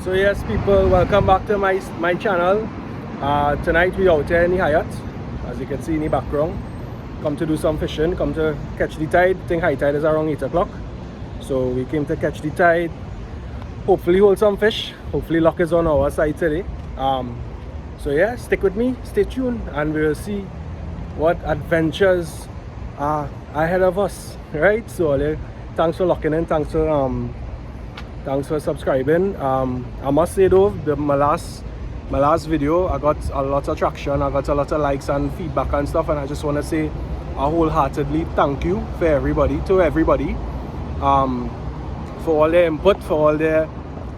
So yes people, welcome back to my channel. Tonight we out here in the Hyatt, as you can see in the background. Come to do some fishing, come to catch the tide. I think high tide is around 8 o'clock. So we came to catch the tide, hopefully hold some fish. Hopefully luck is on our side today. So yeah, stick with me, stay tuned, and we will see what adventures are ahead of us, right? So thanks for locking in, thanks for subscribing. I must say though, my last video, I got a lot of traction, I got a lot of likes and feedback and stuff, and I just want to say a wholeheartedly thank you to everybody for all their input, for all their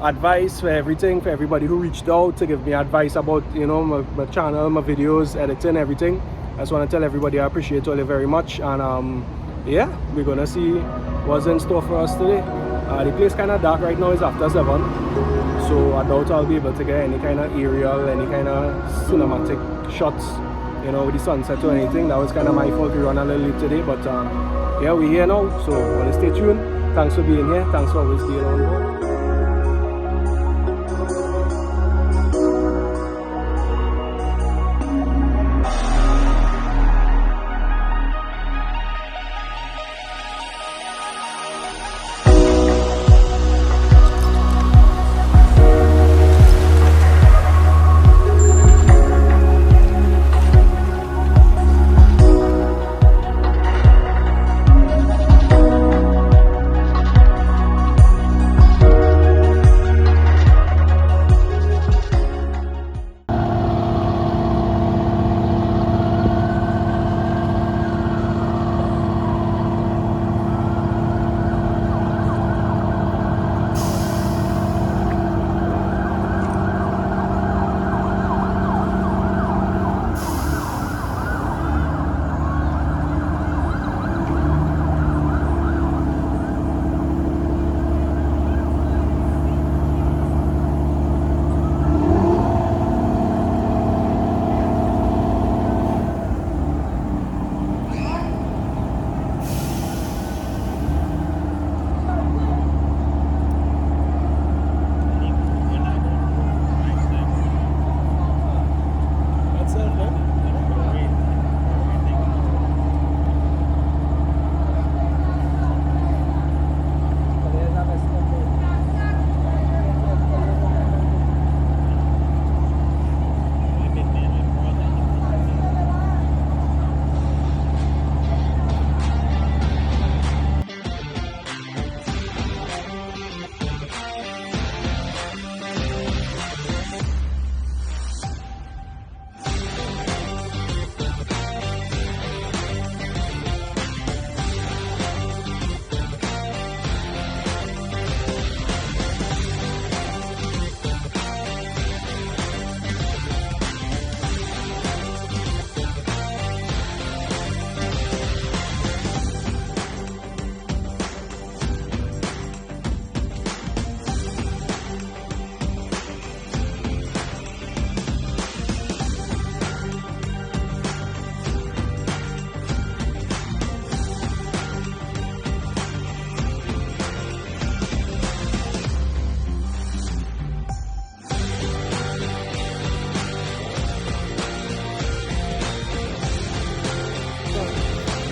advice, for everything, for everybody who reached out to give me advice about, you know, my channel, my videos, editing, everything. I just want to tell everybody I appreciate all very much, and yeah, we're gonna see what's in store for us today. The place kind of dark right now, it's after 7, so I doubt I'll be able to get any kind of aerial, any kind of cinematic shots, you know, with the sunset or anything. That was kind of my fault. We run a little late today, but yeah, we're here now, so well, stay tuned. Thanks for being here, thanks for always being on board.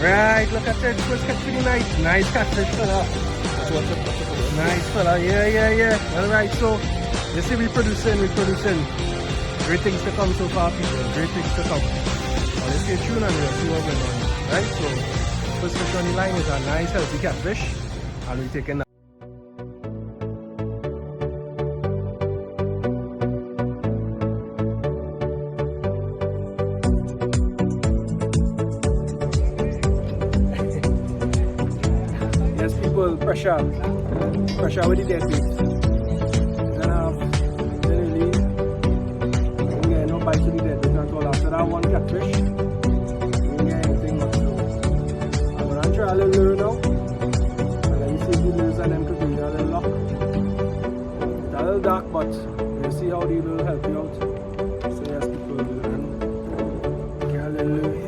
Right, look at that, first catch for the night. Nice catfish fella. Nice fella, yeah. Alright, so you see we producing. Great things to come so far, people. Great things to come. Well, let's stay tuned and we'll see what's going on. Right, so first fish on the line is a nice healthy catfish, and we're taking that. Pressure with the dead bait. Generally, don't get no bites with the dead bait at all. After that one catfish, you don't get anything much. I'm going to try a little lure now, and then you see the lures and them could be a little lock. It's a little dark, but we'll see how they will help you out. So yes, people, we can get a little lure here.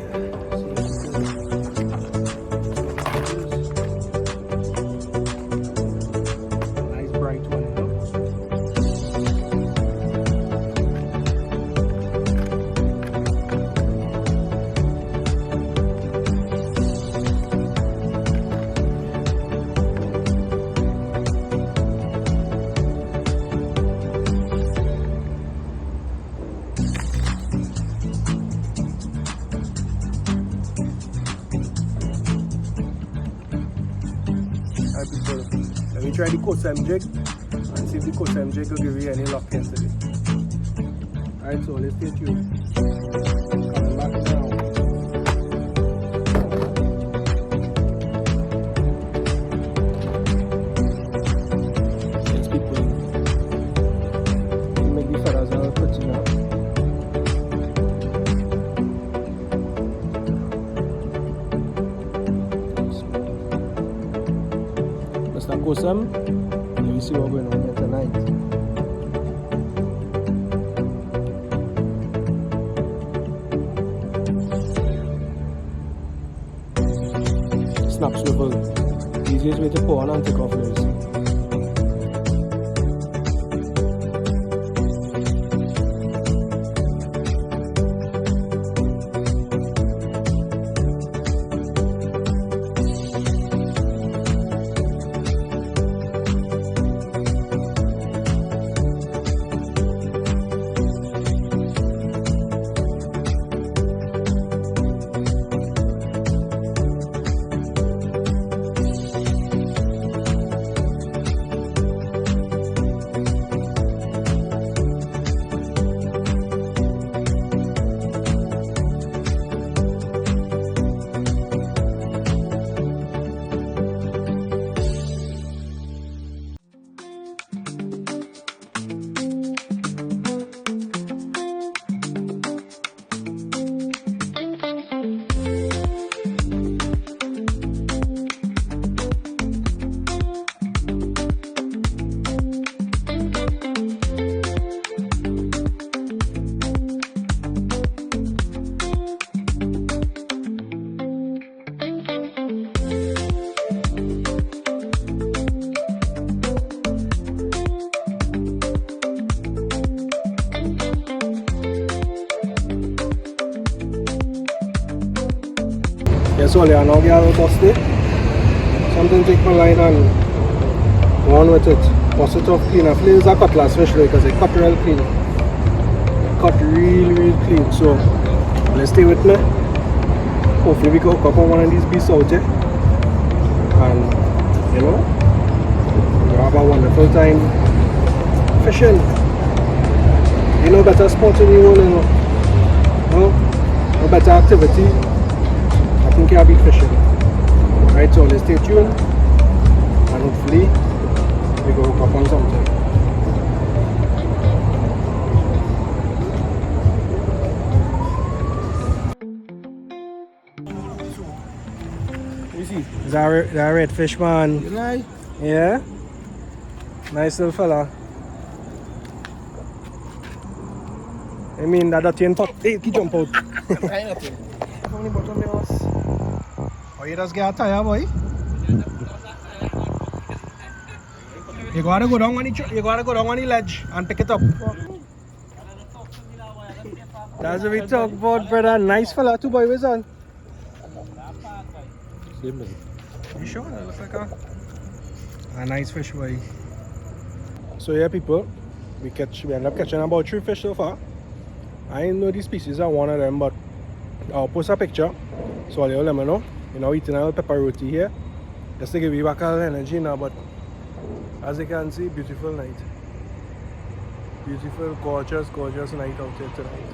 try the Kosem jig and see if the Kosem jig will give you any luck yesterday. Alright, so let's stay tuned. Coming back now. Yes, people. Make the feathers all pretty now. Mr. Kosem, you see what's going on here tonight. Snap swivel. Easiest way to pour on and take off is. Yes, all you now get a bust it. Something take my line and go on with it. Bust it off clean. I feel it's a cutlass fish because it cut real clean. Cut real clean. So let's stay with me. Hopefully we can hook up on one of these beasts out there. And you know, we'll have a wonderful time fishing. You know, better sport in the world, you know. No better activity. I think I'll be fishing. Right, so let's stay tuned and hopefully we go hook up on something. You see, that redfish, man. Right. Yeah? Nice little fella. I mean, that dirty and pot. Hey, he jump out. Only bottom there was. Oh, you just get a tire, boy. You gotta go down on the ledge and pick it up. That's what we talk about, brother. Nice fella too, boy. Where's on? You sure? That looks like a nice fish, boy. So yeah, people, we end up catching about 3 fish so far. I didn't know these species are one of them, but I'll post a picture so I'll let me know. You know, eating a little pepper roti here just to give you back a little energy now. But as you can see, beautiful night, beautiful, gorgeous night out here tonight.